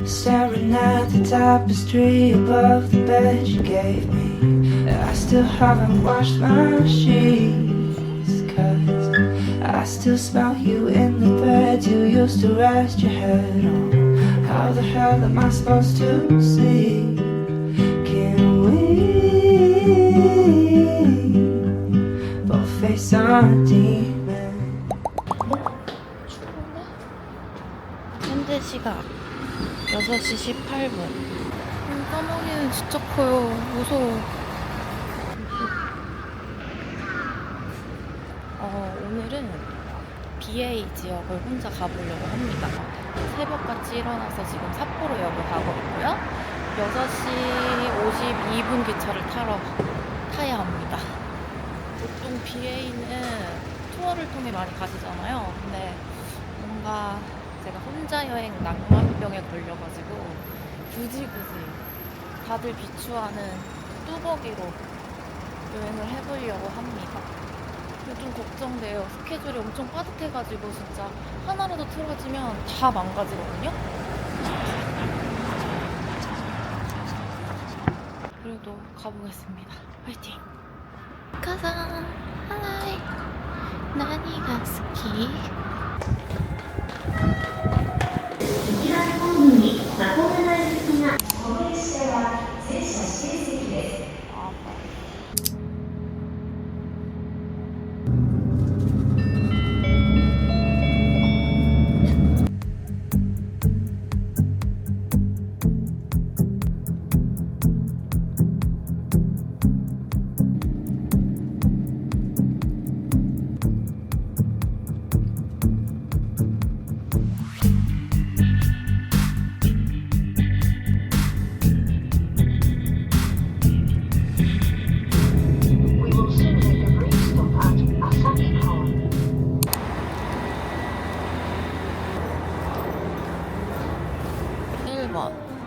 Staring at the tapestry above the bed you gave me. I still haven't washed my sheets, 'cause I still smell you in the threads you used to rest your head on. How the hell am I supposed to sleep? Can we both face our demons? 현재 시각 6시 18분. 까마귀는 진짜 커요. 무서워. 오늘은 BA 지역을 혼자 가보려고 합니다. 새벽같이 일어나서 지금 삿포로역을 가고 있고요. 6시 52분 기차를 타야 합니다. 보통 BA는 투어를 통해 많이 가시잖아요. 근데 뭔가 제가 혼자 여행 낭만병에 걸려가지고 굳이 다들 비추하는 뚜벅이로 여행을 해보려고 합니다. 근데 좀 걱정돼요. 스케줄이 엄청 빠듯해가지고 진짜 하나라도 틀어지면 다 망가지거든요. 그래도 가보겠습니다. 화이팅! 가자! 하이! 나니가 스키!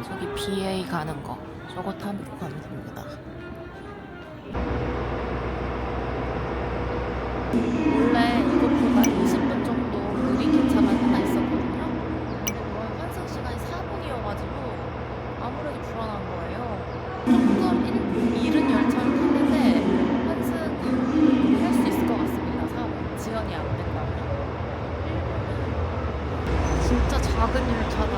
저기 BA 가는 거 저거 타고 가면 됩니다. 원래 이것보다 20분 정도 느린 기차만 하나 있었거든요. 근데 환승 시간이 4분이어가지고 아무래도 불안한 거예요. 조금 이른 열차를 탔는데 환승 할 수 있을 것 같습니다. 4분 지연이 안 된다면. 진짜 작은 열차다.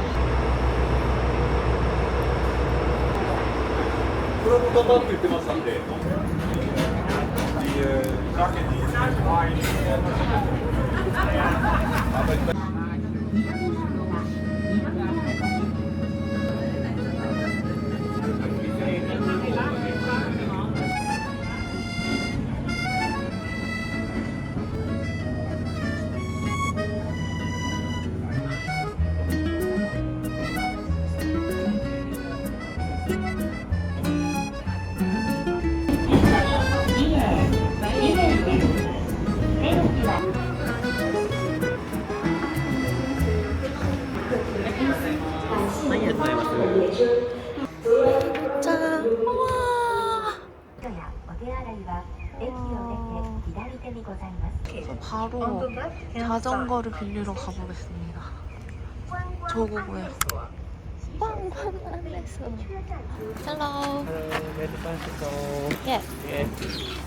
これは豚バって言ってましたんで。짠! 우와! 바로 자전거를 빌리러 가보겠습니다. 저거고요. Hello. Yes.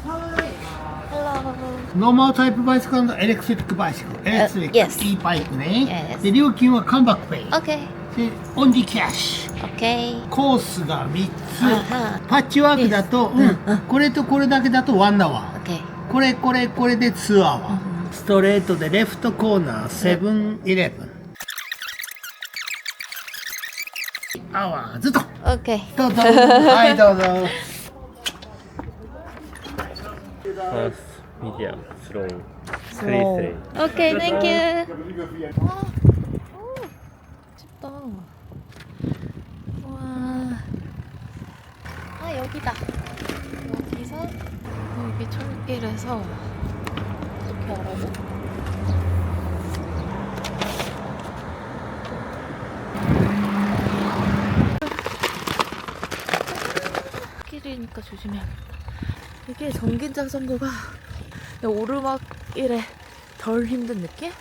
Hello. Normal type bicycle and electric bicycle. Electric yes. e-bike ね。 Yes. で、料金はカンバックペイ。 Okay. で、オンリーキャッシュ。 Okay. コースが3つ。あはパッチワークだと、これとこれだけだと1アワー。 Okay. これで2アワー。ストレートでレフトコーナーセブンイレブン。アワーズと。 Okay. どうぞ。はいどうぞ。 First, medium, slow, three. Okay, thank you. 와, 오, 집다. 와, 아 여기다. 여기서 여기 철길에서 이렇게 알아서. 길이니까 조심해야겠다. 이게 전기 자전거가 오르막길에 덜 힘든 느낌?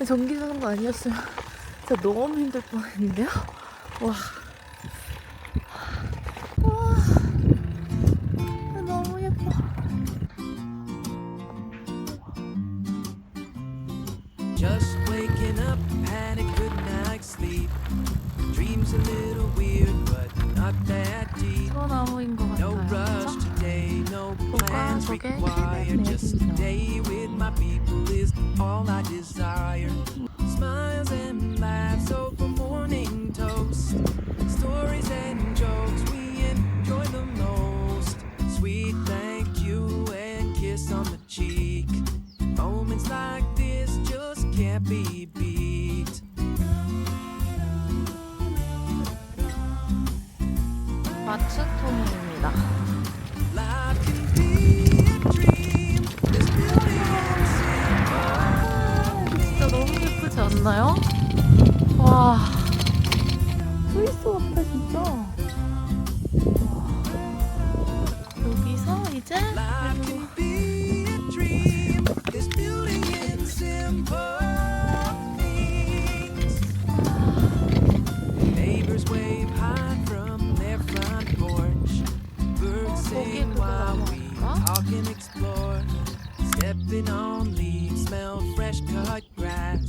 전기 자는 거 아니었으면 진짜 너무 힘들 뻔했는데요. 와. 와. 너무 예뻐. Just waking up, had a good night's sleep. Dreams a little weird, but not that deep. 소나무인 것 No 같아요. rush 그쵸? today, no 뭐가 plans 저게 required. 힐링이네요, Just a 진짜. day with my people is all I desire. Smiles and laughs over morning toast. Stories and jokes we enjoy the most. Sweet thank you and kiss on the cheek. Moments like this just can't be beat. 마츠통입니다. Life can be a dream. This building 진짜 너무 예쁘지 않나요? 와. 스위스 같아 진짜. 와. 여기서 이제 Life can be a dream. This building in simple things. Neighbors wave high from their front porch. Birds sing while we talk and explore. Stepping on leaves, smell fresh cut grass.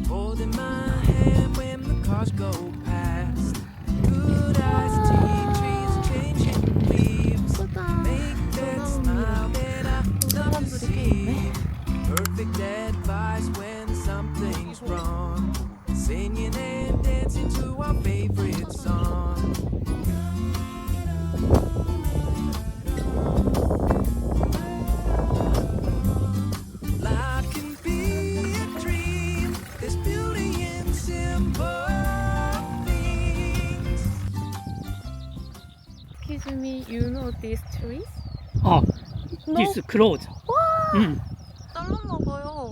Holding my hand when the cars go past. Good eyes, tea trees, changing leaves. Make that smile that I love to see. Perfect advice when something's wrong. Singing and dancing to our favorite song. Life can be a dream. This beauty in simple things. Excuse me, you know these trees? 어, No. this close. 응. 잘랐나 봐요.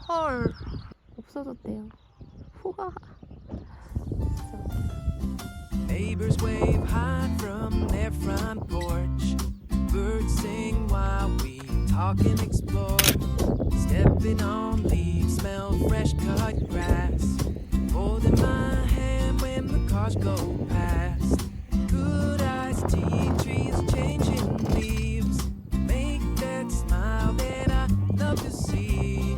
헐. 없어졌대요. 후하. Neighbors wave high from their front porch. Birds sing while we talk and explore. Stepping on leaves, smell fresh cut grass. Holding my hand when the cars go past. Good eyes, tea trees, changing leaves. Make that smile that I love to see.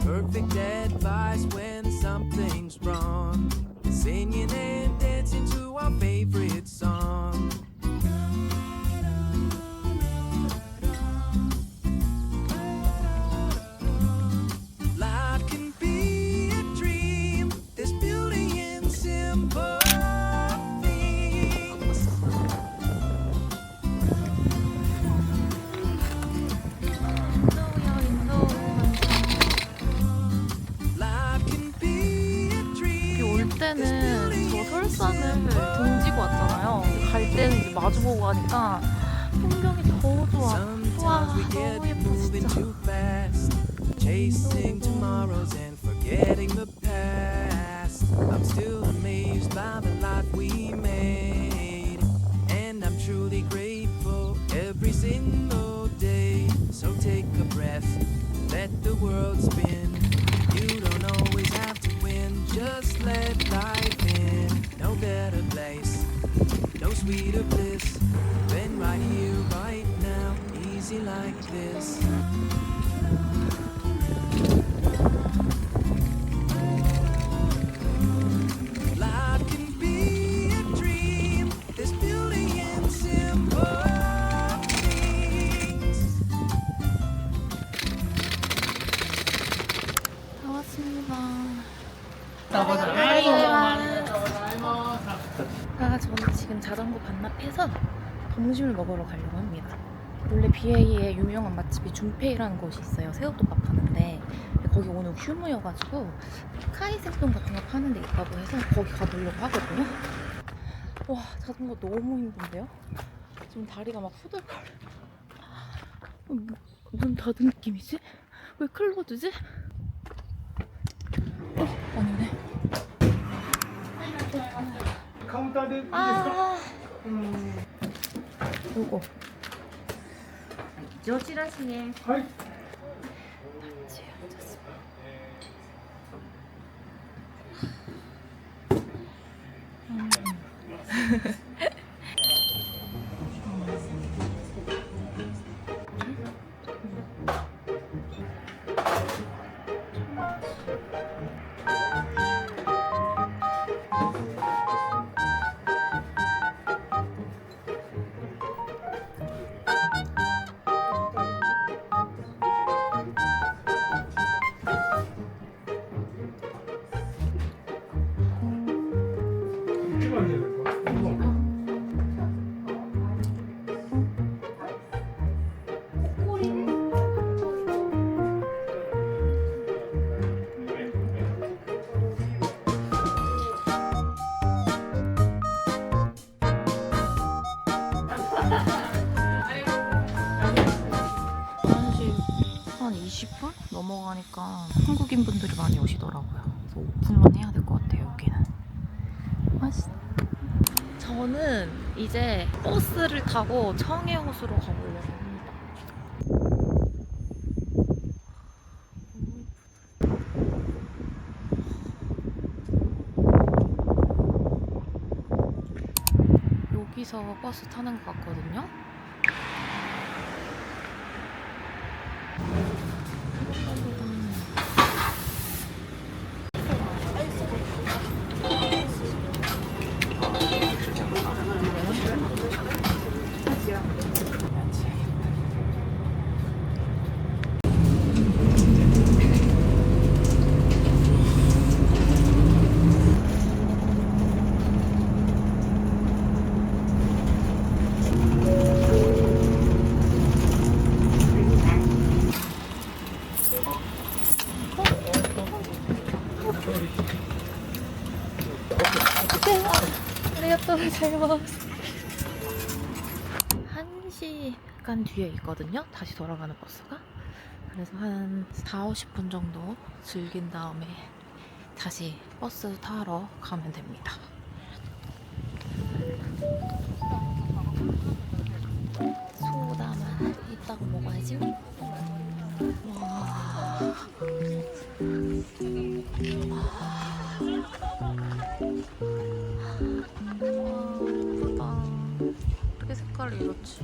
Perfect advice when something's wrong. Singing and dancing to our favorite song. Life can be a dream. This beauty in simple things. Life can be a dream. 여기 올 때는 저 설산을 등지고 왔잖아요. 갈 때는 이제 마주보고 가니까 풍경이 더 좋아. 와, Sometimes we get 너무 예뻐 moving 진짜. too fast, chasing tomorrows and forgetting the past. I'm still amazed by the life we made, and I'm truly grateful every single day. So take a breath, let the world spin. You don't always have to win, just let life in. No better place, no sweeter bliss than right here, right now, easy like this. Life can be a dream. This beauty in simple things. 다 왔습니다. 저는 지금 자전거 반납해서 점심을 먹으러 가려고 합니다. 원래 BA에 유명한 맛집이 준페이라는 곳이 있어요. 새우덮밥 파는데 거기 오늘 휴무여가지고 카이센동 같은 거 파는 데 있다고 해서 거기 가보려고 하거든요. 와, 자전거 너무 힘든데요? 지금 다리가 막 후들거려. 문 닫은 느낌이지? 왜 클로즈지? 아니네. 아, 요거. 上チラシね。같이 앉아서 한 20분 넘어가니까 한국인 분들이 많이 오시더라고요. 그래서 오픈런 해야 될 것 같아요, 여기는. 맛있어. 저는 이제 버스를 타고 청해호수로 가보려고 합니다. 여기서 버스 타는 것 같거든요. 아리가또 고자이마스. 1시간 뒤에 있거든요. 다시 돌아가는 버스가. 그래서 한 4, 50분 정도 즐긴 다음에 다시 버스 타러 가면 됩니다. 소다만 이따가 먹어야지. 와. 예쁘다. 어떻게 색깔이 이렇지?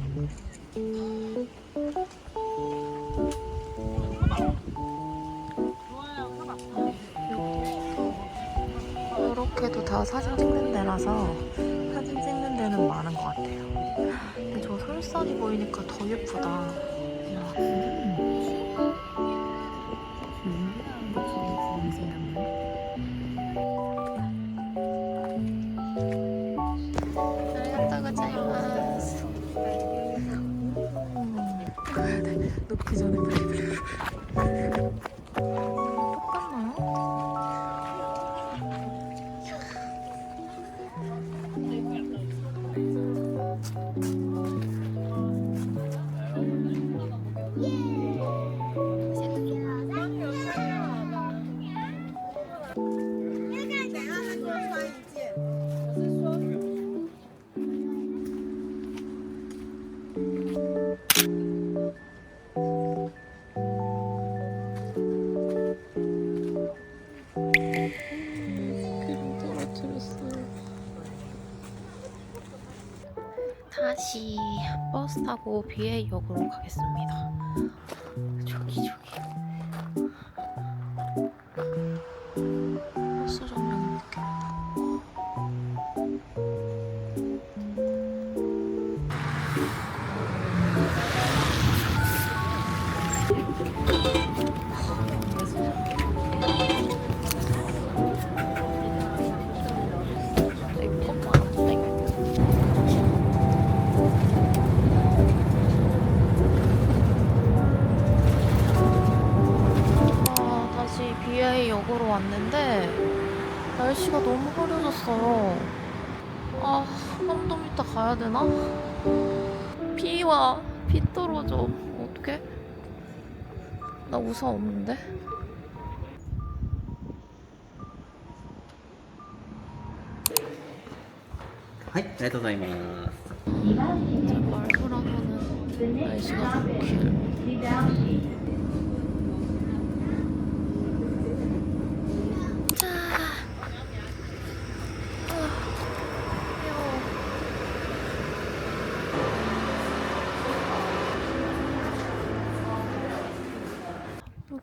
이렇게도 다 사진 찍는 데라서 사진 찍는 데는 많은 것 같아요. 근데 저 설산이 보이니까 더 예쁘다. 놓기 전에 브레이브를 똑같나요? 다시 버스 타고 BA역으로 가겠습니다. 저기 버스 정류장 느껴요. BA역으로 왔는데 날씨가 너무 흐려졌어요. 아, 좀 더 이따 가야 되나? 비 와. 비 떨어져. 어떡해? 나 우산 없는데?はい、ありがとうございます。 말브라보는 날씨가 좋길.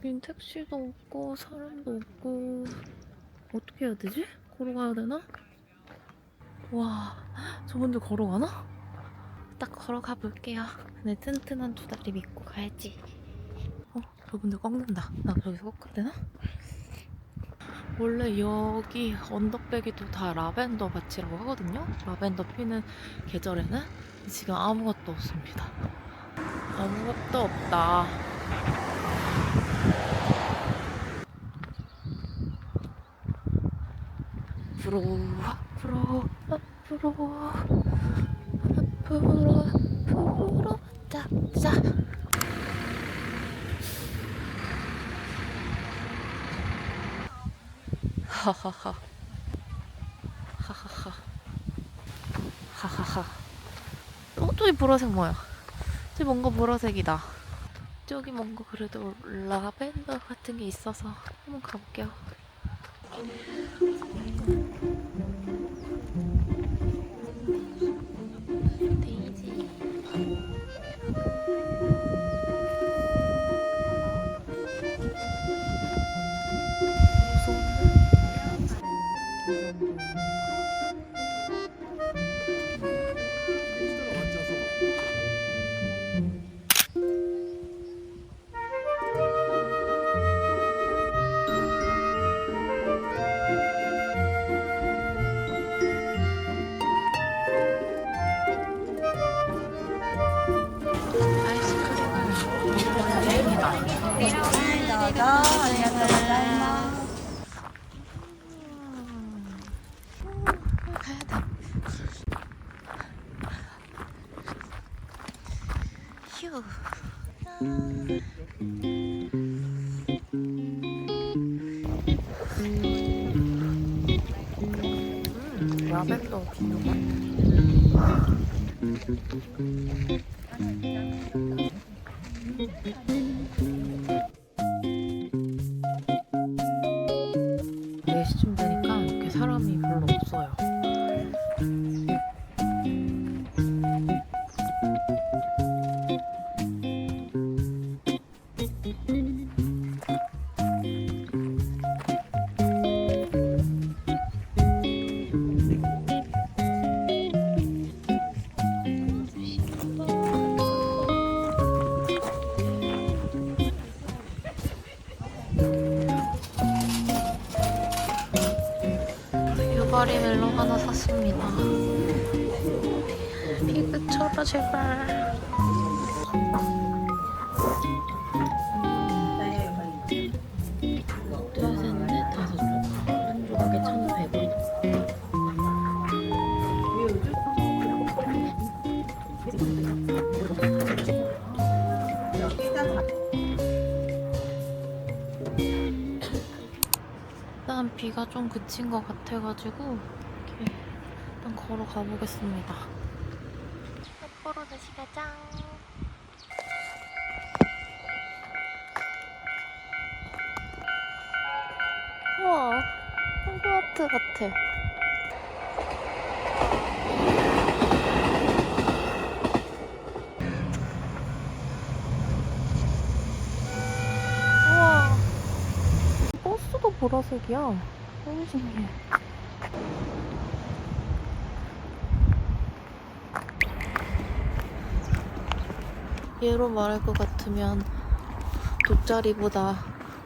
여긴 택시도 없고 사람도 없고 어떻게 해야 되지? 걸어가야 되나? 와, 저분들 걸어가나? 딱 걸어가 볼게요. 내 튼튼한 두 다리 믿고 가야지. 저분들 꺾는다. 나 저기서 꺾어야 되나? 원래 여기 언덕배기도 다 라벤더 밭이라고 하거든요. 라벤더 피는 계절에는 지금 아무것도 없습니다. 아무것도 없다. 앞으로 앞으로 앞으로 앞으로 앞으로 자. 하하하 하하하 하하하. 저기 보라색 뭐야? 저기 뭔가 보라색이다. 저기 뭔가 그래도 라벤더 같은 게 있어서 한번 가볼게요. 데이지. 휴. 라벤더 비누가. 시쯤 되니까 이렇게 사람이 별로 없어요. 유바리 멜론 하나 샀습니다. 피그 쳐라 제발. 둘, 셋, 넷, 다섯 조각. 한 조각에 1,100원. 일단 비가 좀 그친 것 같아가지고 이렇게 일단 걸어가 보겠습니다. 삿포로 다시 가자. 우와, 호그와트 같아. 우와, 버스도 보라색이야. 너무 신기해. 얘로 말할 것 같으면 돗자리보다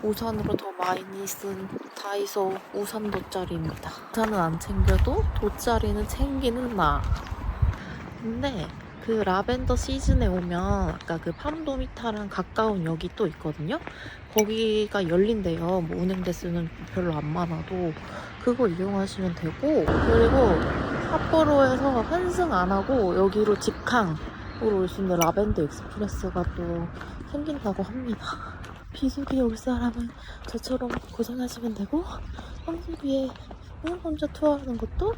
우산으로 더 많이 쓴 다이소 우산 돗자리입니다. 우산은 안 챙겨도 돗자리는 챙기는 나. 근데 그 라벤더 시즌에 오면 아까 그 팜도미타랑 가까운 역이 또 있거든요. 거기가 열린대요. 뭐 운행 대수는 별로 안 많아도 그거 이용하시면 되고, 그리고 삿포로에서 환승 안 하고 여기로 직항으로 올 수 있는 라벤더 익스프레스가 또 생긴다고 합니다. 비수기에 올 사람은 저처럼 고생하시면 되고, 황수기에 혼자 투어하는 것도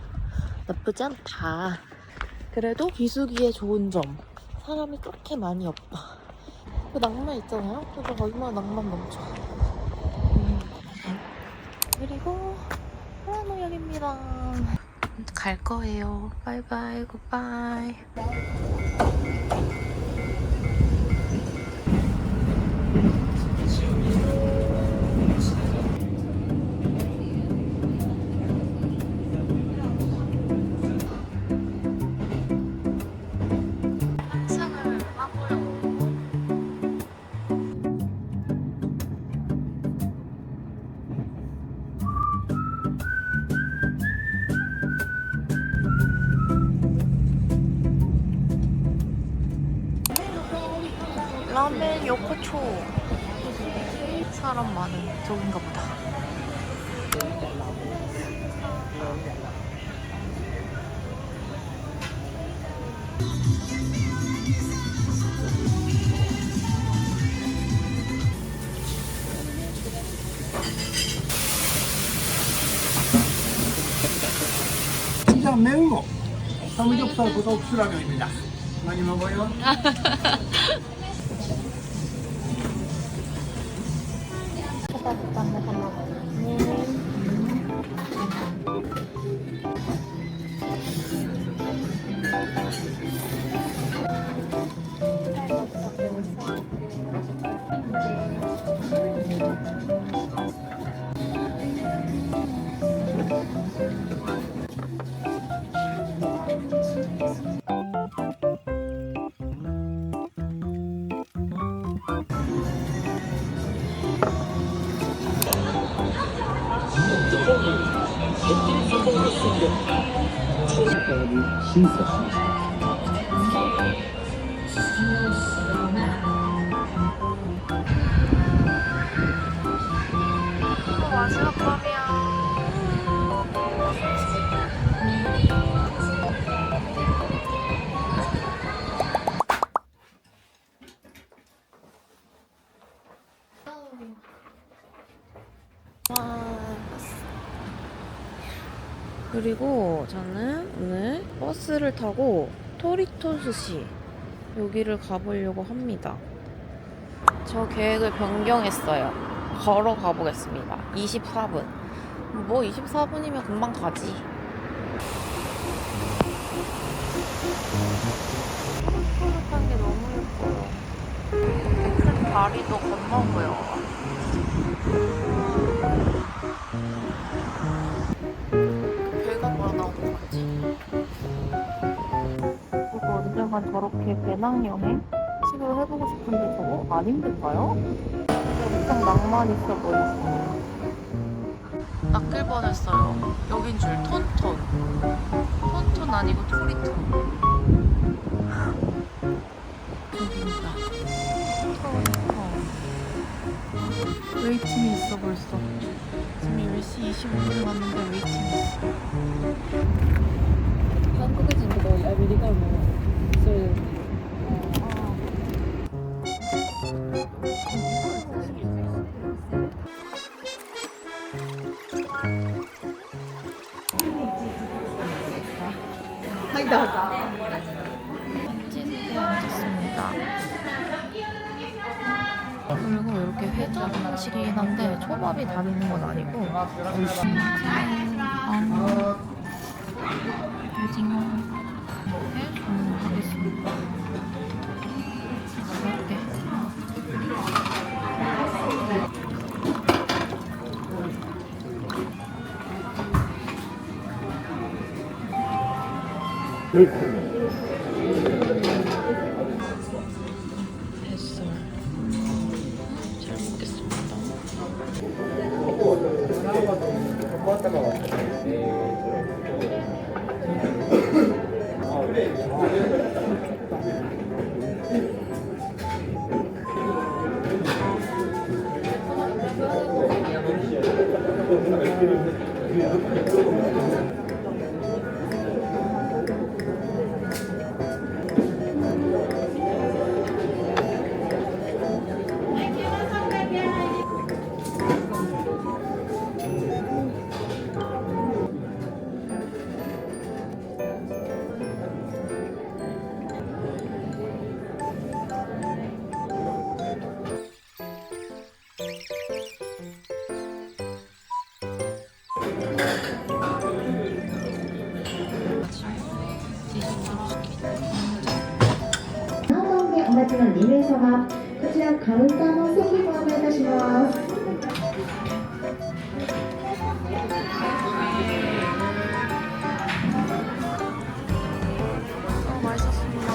나쁘지 않다. 그래도 비수기에 좋은 점, 사람이 그렇게 많이 없다. 그 낭만 있잖아요? 그래서 얼마나 낭만 넘쳐. 그리고 하나노역입니다. 갈 거예요. 바이바이, 굿바이. 요코초. 사람 많은 저긴가 보다. 진짜 매운 삼겹살 부덕수라면입니다. 많이 먹어요. 마지막 밤이야. 그리고 저는 오늘 버스를 타고 토리토스시 여기를 가보려고 합니다. 저 계획을 변경했어요. 걸어 가보겠습니다. 24분. 뭐 24분이면 금방 가지. 푸릇푸릇한 게 너무 예뻐요. 큰 다리도 건너 보여. 배가 뭐라 나오는 거 같지? 저거 언젠가 저렇게 배낭여행 식으로 해보고 싶은데 저거 안 힘들까요? 엄청 낭만 있어 보이시네요. 낚일 뻔했어요. 여긴 줄 톤톤. 톤톤 아니고 토리톤. 여기입니다. 토리톤. 웨이팅이 있어 벌써. 지금 10시 25분 왔는데 웨이팅이 있어. 한국인도 아메리카노. 찐게 앉았습니다. 그리고 이렇게 회전식이긴 한데 초밥이 다르는 건 아니고 오징어 주문하겠습니다. 이렇게 뱃살 잘 먹겠습니다.お待ちの2名様、こちらカウンターのお席ご案内いたします。 맛있었습니다.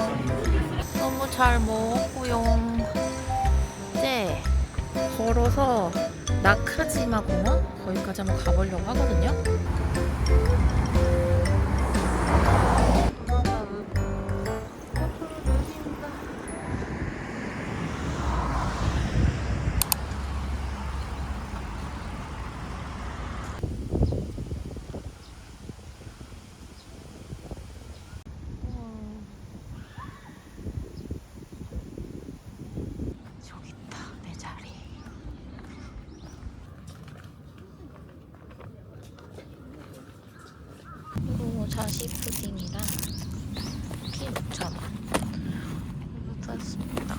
너무 잘 먹었고요. 이제 걸어서 나카지마 공원 거기까지 한번 가보려고 하거든요. 자시 푸딩이랑 피 6,000원 샀습니다.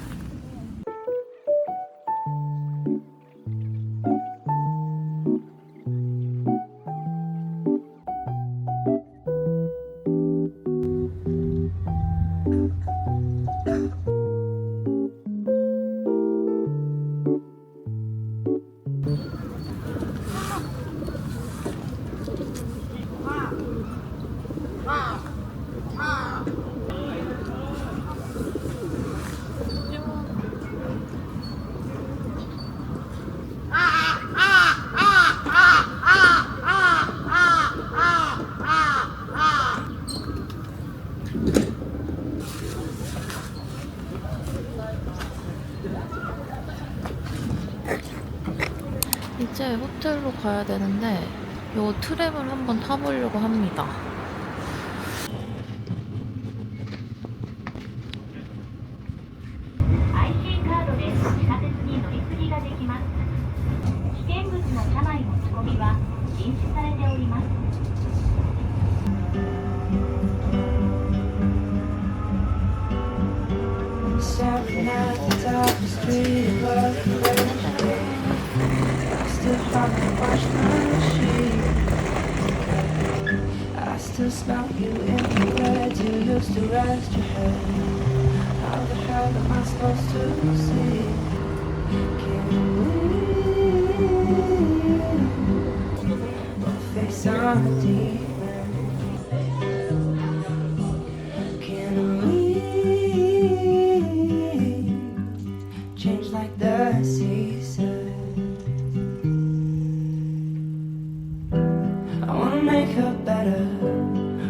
이제 호텔로 가야 되는데 요 트램을 한번 타보려고 합니다. IC カードで地下鉄に乗り継ぎができます。危険物の車内持ち込みは禁止されております。 Stepping at the top of the street above the beach gave me. I still haven't washed my sheets. I still smell you in the bed you used to rest your head. How the hell am I supposed to see? Can we face on a demon? Can we change like the seasons? I wanna make her better,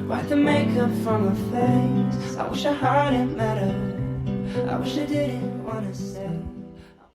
wipe the makeup from her face. I wish I hadn't met her, I wish I didn't wanna stay.